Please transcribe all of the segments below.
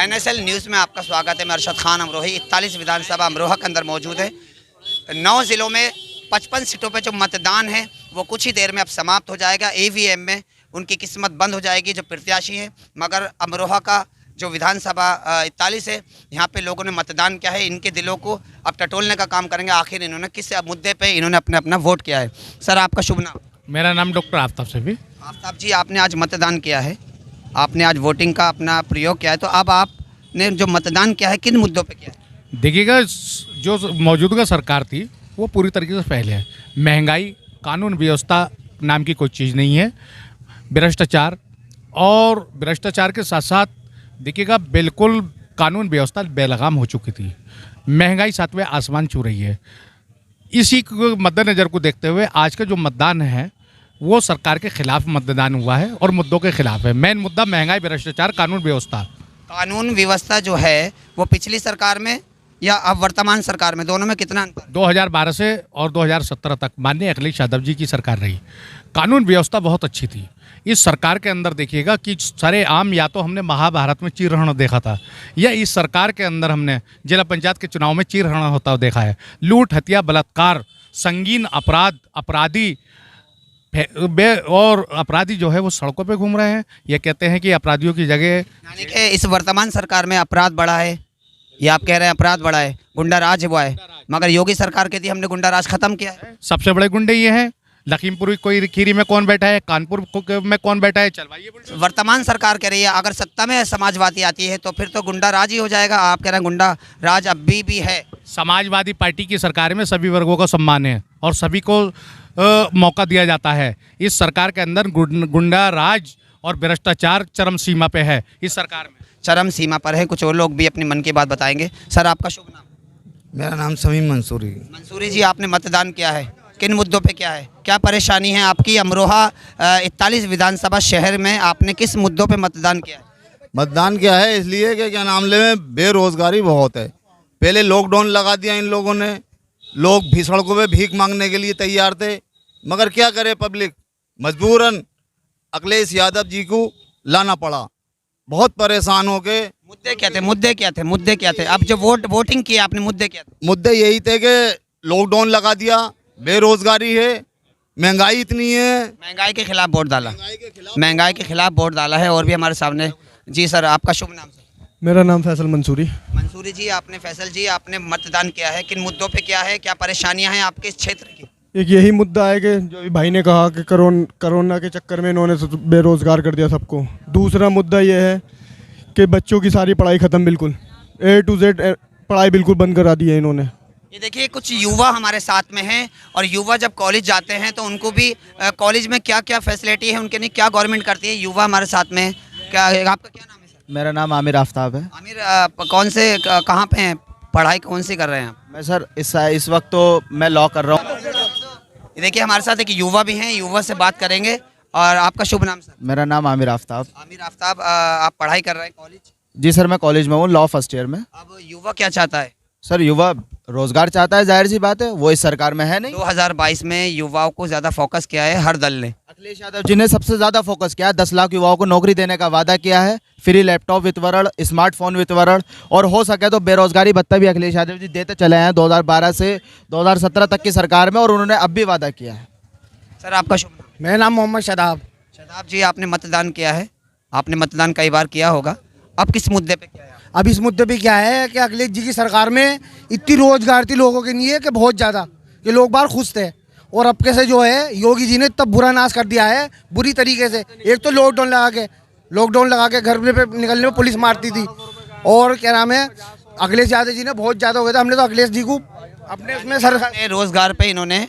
NSL news में आपका स्वागत है। मैं अरशद खान अमरोही 41 विधानसभा अमरोहा के अंदर मौजूद है। 9 ज़िलों में 55 सीटों पे जो मतदान है वो कुछ ही देर में अब समाप्त हो जाएगा। EVM में उनकी किस्मत बंद हो जाएगी जो प्रत्याशी हैं। मगर अमरोहा का जो विधानसभा 41 है, यहाँ पे लोगों ने मतदान किया है। इनके दिलों को अब टटोलने का काम करेंगे, आखिर इन्होंने किस मुद्दे पे इन्होंने अपना वोट किया है। सर, आपका शुभ नाम? मेरा नाम डॉक्टर आफ्ताब सैफी। आफ्ताब जी, आपने आज मतदान किया है, आपने आज वोटिंग का अपना प्रयोग किया है, तो अब आपने जो मतदान किया है किन मुद्दों पे किया है? देखिएगा, जो मौजूदा सरकार थी वो पूरी तरीके से पहले है। महंगाई, कानून व्यवस्था नाम की कोई चीज़ नहीं है। भ्रष्टाचार, और भ्रष्टाचार के साथ साथ देखिएगा बिल्कुल कानून व्यवस्था बेलगाम हो चुकी थी। महंगाई सातवें आसमान छू रही है। इसी को मद्देनज़र को देखते हुए आज का जो मतदान है वो सरकार के खिलाफ मतदान हुआ है और मुद्दों के खिलाफ है। मेन मुद्दा महंगाई, भ्रष्टाचार, कानून व्यवस्था। कानून व्यवस्था जो है वो पिछली सरकार में या अब वर्तमान सरकार में, दोनों में कितना अंतर? 2012 से और 2017 तक माननीय अखिलेश यादव जी की सरकार रही। कानून व्यवस्था बहुत अच्छी थी। इस सरकार के अंदर देखिएगा कि सरेआम या तो हमने महाभारत में चीरहरण देखा था, या इस सरकार के अंदर हमने जिला पंचायत के चुनाव में चीरहरण होता हुआ देखा है। लूट, हत्या, बलात्कार, संगीन अपराध, अपराधी और अपराधी जो है वो सड़कों पे घूम रहे हैं। ये कहते हैं कि अपराधियों की जगह, यानी कि इस वर्तमान सरकार में अपराध बढ़ा है, ये आप कह रहे हैं अपराध बढ़ा है, गुंडा राज हुआ है। मगर योगी सरकार कहती है हमने गुंडा राज खत्म किया है। सबसे बड़े गुंडे ये हैं। लखीमपुर कोई खीरी में कौन बैठा है, कानपुर में कौन बैठा है, चलवाइए। वर्तमान सरकार कह रही है अगर सत्ता में समाजवादी आती है तो फिर तो गुंडा राज ही हो जाएगा। आप कह रहे हैं गुंडा राज अभी भी है। समाजवादी पार्टी की सरकार में सभी वर्गों का सम्मान है और सभी को मौका दिया जाता है। इस सरकार के अंदर गुंडा राज और भ्रष्टाचार चरम सीमा पे है। इस सरकार में चरम सीमा पर है। कुछ और लोग भी अपनी मन की बात बताएंगे। सर, आपका शुभ नाम? मेरा नाम समीम मंसूरी। मंसूरी जी, आपने मतदान किया है, किन मुद्दों पे क्या है, क्या परेशानी है आपकी? अमरोहा 41 विधानसभा शहर में आपने किस मुद्दों पे मतदान किया है? मतदान किया है इसलिए कि क्या नाम ले में बेरोजगारी बहुत है। पहले लॉकडाउन लगा दिया इन लोगों ने, लोग भी सड़कों पे भीख मांगने के लिए तैयार थे। मगर क्या करे, पब्लिक मजबूरन अखिलेश यादव जी को लाना पड़ा। बहुत परेशान हो के। मुद्दे क्या थे? मुद्दे क्या थे? अब जो वोटिंग की आपने, मुद्दे क्या थे? मुद्दे यही थे कि लॉकडाउन लगा दिया, बेरोजगारी है, महंगाई इतनी है। महंगाई के खिलाफ वोट डाला, महंगाई के खिलाफ वोट डाला है। और भी हमारे सामने। जी सर, आपका शुभ नाम? सर, मेरा नाम फैसल मंसूरी। मंसूरी जी, फैसल जी, आपने मतदान किया है, किन मुद्दों पे क्या है, क्या परेशानियां हैं आपके इस क्षेत्र की? एक यही मुद्दा है कि जो अभी भाई ने कहा कि कोरोना के चक्कर में इन्होंने बेरोज़गार कर दिया सबको। दूसरा मुद्दा ये है कि बच्चों की सारी पढ़ाई ख़त्म, बिल्कुल A to Z पढ़ाई बिल्कुल बंद करा दी है इन्होंने। ये देखिए, कुछ युवा हमारे साथ में हैं और युवा जब कॉलेज जाते हैं तो उनको भी कॉलेज में क्या क्या फैसिलिटी है, उनके लिए क्या गवर्नमेंट करती है। युवा हमारे साथ में है। क्या आपका क्या नाम है सर? मेरा नाम आमिर आफ्ताब है। आमिर, कौन से कहाँ पे हैं, पढ़ाई कौन सी कर रहे हैं आप? मैं सर इस वक्त तो मैं लॉ कर रहा हूँ। ये देखिए, हमारे साथ एक युवा भी हैं, युवा से बात करेंगे। और आपका शुभ नाम सर? मेरा नाम आमिर आफ्ताब। आमिर आफ्ताब, आप पढ़ाई कर रहे हैं कॉलेज? जी सर, मैं कॉलेज में हूँ, लॉ फर्स्ट ईयर में। अब युवा क्या चाहता है? सर, युवा रोजगार चाहता है, जाहिर सी बात है, वो इस सरकार में है नहीं। 2022 में युवाओं को ज़्यादा फोकस किया है हर दल ने। अखिलेश यादव जी ने सबसे ज़्यादा फोकस किया है। 10 लाख युवाओं को नौकरी देने का वादा किया है। फ्री लैपटॉप वितरण, स्मार्टफोन वितरण, और हो सके तो बेरोजगारी भत्ता भी अखिलेश यादव जी देते चले हैं 2012 से 2017 तक की सरकार में, और उन्होंने अब भी वादा किया है। सर, आपका शुभ नाम? मेरा नाम मोहम्मद शदाब। शदाब जी, आपने मतदान किया है, आपने मतदान कई बार किया होगा। अब किस मुद्दे पे किया है? अब इस मुद्दे पे क्या है कि अखिलेश जी की सरकार में इतनी रोजगार थी लोगों के लिए कि बहुत ज़्यादा, कि लोग बाहर खुश थे। और अब के से जो है योगी जी ने तब बुरा नाश कर दिया है बुरी तरीके से। एक तो लॉकडाउन लगा के घर पे निकलने में पुलिस मारती थी। और क्या नाम है, अखिलेश यादव जी ने बहुत ज़्यादा हो गया था। हमने तो अखिलेश जी को अपने उसमें सरकार रोजगार पे इन्होंने,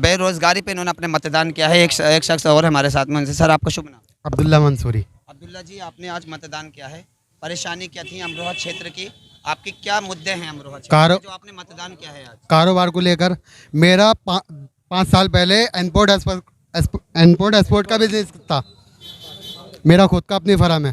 बेरोजगारी पे इन्होंने अपने मतदान किया है। एक शख्स और हमारे साथ में। सर, आपका शुभ नाम? अब्दुल्ला मंसूरी। अब्दुल्ला जी, आपने आज मतदान किया है, परेशानी क्या थी अमरोहा क्षेत्र की? आपके क्या मुद्दे हैं अमरोहा क्षेत्र जो आपने मतदान किया है आज? कारोबार को लेकर मेरा 5 साल पहले इम्पोर्ट एक्सपोर्ट का बिजनेस था। मेरा खुद का अपनी फर्म है।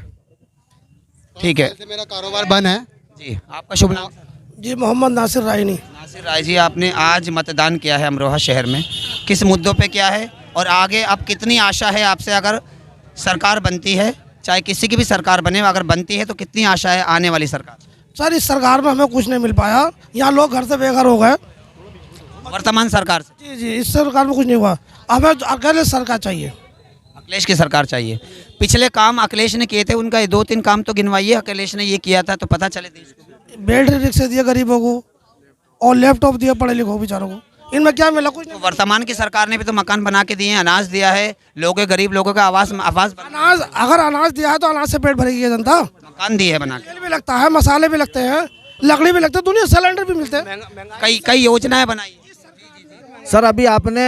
ठीक है, मेरा कारोबार बंद है। जी, आपका शुभ नाम? जी मोहम्मद नासिर रायनी। नासिर राय जी, आपने आज मतदान किया है अमरोहा शहर में, किस मुद्दों पे क्या है और आगे अब कितनी आशा है आपसे अगर सरकार बनती है चाहे किसी की भी सरकार बने, अगर बनती है तो कितनी आशा है आने वाली सरकार? सर इस सरकार में हमें कुछ नहीं मिल पाया, यहाँ लोग घर से बेघर हो गए। वर्तमान सरकार से जी जी, इस सरकार में कुछ नहीं हुआ, हमें अकेले सरकार चाहिए। अखिलेश की सरकार चाहिए। पिछले काम अखिलेश ने किए थे, उनका 2-3 काम तो गिनवाइए, अखिलेश ने ये किया था तो पता चले देश को। बेल्ट रिक्शे दिए गरीबों को और लैपटॉप दिए पढ़े लिखों बेचारों को, इनमें क्या मिला? कुछ तो नहीं। वर्तमान की सरकार ने भी तो मकान बना के दिए हैं, अनाज दिया है, लोगों गरीब लोगों का आवास अनाज, अगर अनाज दिया है तो अनाज से पेट भरेगी ये जनता। मकान दिए है बना के। तेल भी लगता है, मसाले भी लगते हैं, लकड़ी भी लगता है, दुनिया सिलेंडर भी मिलते हैं। कई योजनाएं बनाई है। सर अभी आपने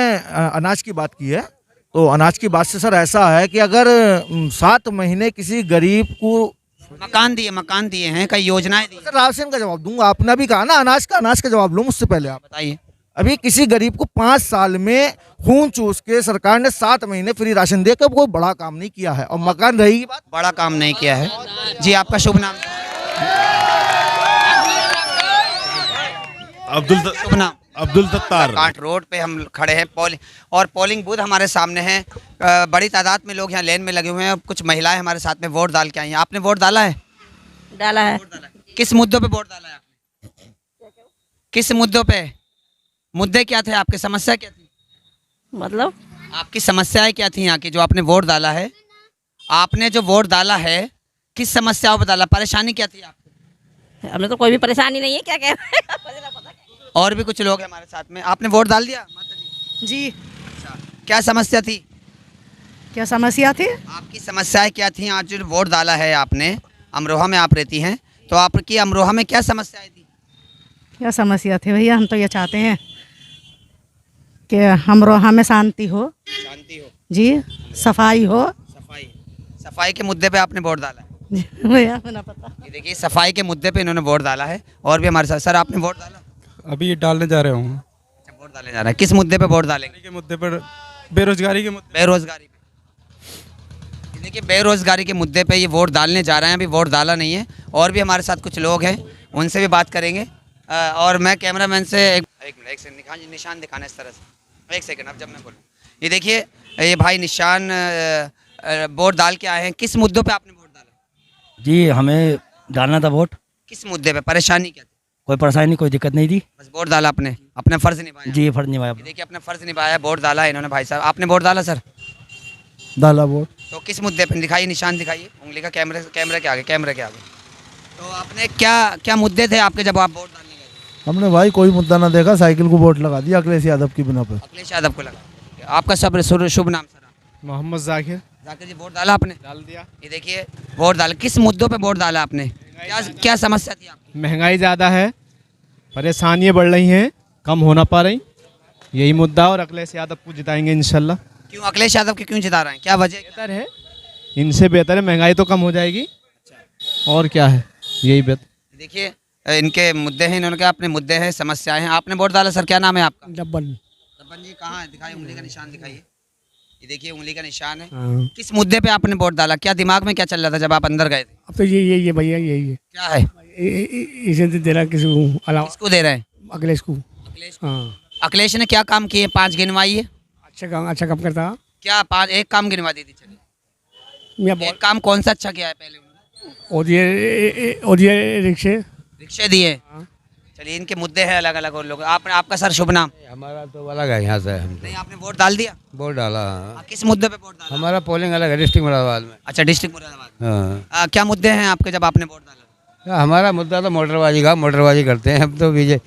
अनाज की बात की है, तो अनाज की बात से सर ऐसा है कि अगर 7 महीने किसी गरीब को मकान दिए हैं, कई योजनाएं दी हैं। सर राशन का जवाब दूंगा, आपने भी कहा ना अनाज का जवाब लूँ मुझसे पहले आप। बताइए। अभी किसी गरीब को 5 साल में खून चूस के सरकार ने 7 महीने फ्री राशन देकर कोई बड़ा काम नहीं किया है, और मकान रहेगी बात, बड़ा काम नहीं किया है। जी आपका शुभ नाम? शुभ नाम? अब्दुल सत्तार। कांट रोड पे हम खड़े हैं, पोलिंग बूथ हमारे सामने है। बड़ी तादाद में लोग यहाँ लाइन में लगे हुए हैं। कुछ महिलाएं हमारे साथ में वोट डाल के आई हैं। आपने वोट डाला है? डाला है। किस मुद्दों पे वोट डाला है आपने? किस मुद्दों पे? मुद्दे क्या थे आपकी? समस्या क्या थी? मतलब आपकी समस्याएं क्या थी यहाँ की जो आपने वोट डाला है? आपने जो वोट डाला है किस समस्याओं पर डाला? परेशानी क्या थी आपको? हमें तो कोई भी परेशानी नहीं है, क्या कह रहे हैं? और भी कुछ लोग हैं हमारे साथ में। आपने वोट डाल दिया माता जी? जी। अच्छा, क्या समस्या थी? क्या समस्या थी? आपकी समस्याएं क्या थी? आज जो वोट डाला है आपने, अमरोहा में आप रहती हैं, तो आपकी अमरोहा में क्या समस्याएं थी? क्या समस्या थी भैया? हम तो ये चाहते हैं कि अमरोहा में शांति हो, शांति हो जी, सफाई हो। सफाई के मुद्दे पे आपने वोट डाला है? भैया हमें ना पता। ये देखिए, सफाई के मुद्दे पे इन्होंने वोट डाला है। और भी हमारे साथ। सर आपने वोट डाला? अभी डालने जा रहे हूँ। अच्छा, वोट डालने जा रहा है। किस मुद्दे पे वोट डालेंगे? के मुद्दे पर, बेरोजगारी के मुद्दे। बेरोजगारी पे। ये देखिए, बेरोजगारी के मुद्दे पे ये वोट डालने जा रहे हैं। अभी वोट डाला नहीं है। और भी हमारे साथ कुछ लोग हैं, उनसे भी बात करेंगे। और मैं कैमरामैन से एक सेकंड निशान दिखाना इस तरह से। एक सेकंड, अब जब मैं बोलूँ। ये देखिए, ये भाई निशान वोट डाल के आए हैं। किस मुद्दों पे आपने वोट डाला? जी हमें डालना था वोट। किस मुद्दे पे? परेशानी क्या थी? कोई परेशानी नहीं, कोई दिक्कत नहीं थी। बस वोट डाला आपने, अपना फर्ज निभाया। जी फर्ज निभाया। ये देखिए, अपना फर्ज निभाया, वोट डाला है इन्होंने। भाई साहब आपने वोट डाला? सर डाला वोट। तो किस मुद्दे पे? दिखाइए, निशान दिखाइए उंगली का, कैमरे के आगे। तो आपने क्या मुद्दे थे आपके जब आप वोट डालने गए? हमने भाई कोई मुद्दा ना देखा, साइकिल को वोट लगा दिया अखिलेश यादव की बिना पे। अखिलेश यादव को लगा। आपका शुभ नाम सर? मोहम्मद जाकिर। जाकिर जी, वोट डाला आपने? डाल दिया। ये देखिए, वोट डाला। किस मुद्दों पे वोट डाला आपने? क्या समस्या थी आपकी? महंगाई ज़्यादा है, परेशानियाँ बढ़ रही हैं, कम हो ना पा रही, यही मुद्दा। और अखिलेश यादव को जिताएंगे इंशाल्लाह। क्यों अखिलेश यादव के क्यों जिता रहे हैं? क्या वजह? बेहतर है, इनसे बेहतर है। महंगाई तो कम हो जाएगी, और क्या है, यही बेहतर। देखिए, इनके मुद्दे हैं, इन्होंने कहा अपने मुद्दे हैं, समस्याएं हैं। आपने वोट डाला सर? क्या नाम है आपका? डब्बन। रब्बन जी, कहाँ है? दिखाइए, उंगली का निशान दिखाइए। ये देखिए, उंगली का निशान है। किस मुद्दे पे आपने वोट डाला? क्या दिमाग में क्या चल रहा था जब आप अंदर गए थे? अब तो ये भैया यही है। क्या है? इसे दे रहा किसी को अलावा, किसको दे रहे हैं? अखिलेश को। अखिलेश। हाँ, अखिलेश ने क्या काम किए? 5 गिनवाइए। अच्छा काम करता। क्या 5? एक काम गिनवा दीजिए। चलिए, एक काम कौन सा अच्छा किया है पहले उन्होंने? और ये रिक्शे दिए। चलिए, इनके मुद्दे हैं अलग अलग। और लोग आपका सर शुभ नाम? हमारा तो अलग है यहाँ से। हम नहीं, आपने वोट डाल दिया? वोट डाला। किस मुद्दे पे वोट डाला? हमारा पोलिंग अलग है, डिस्ट्रिक्ट मुरादाबाद में। अच्छा, डिस्ट्रिक्ट मुरादाबाद। क्या मुद्दे हैं आपके जब आपने वोट डाला? हमारा मुद्दा तो मोटरबाजी का, मोटरबाजी करते हैं हम तो। बीजे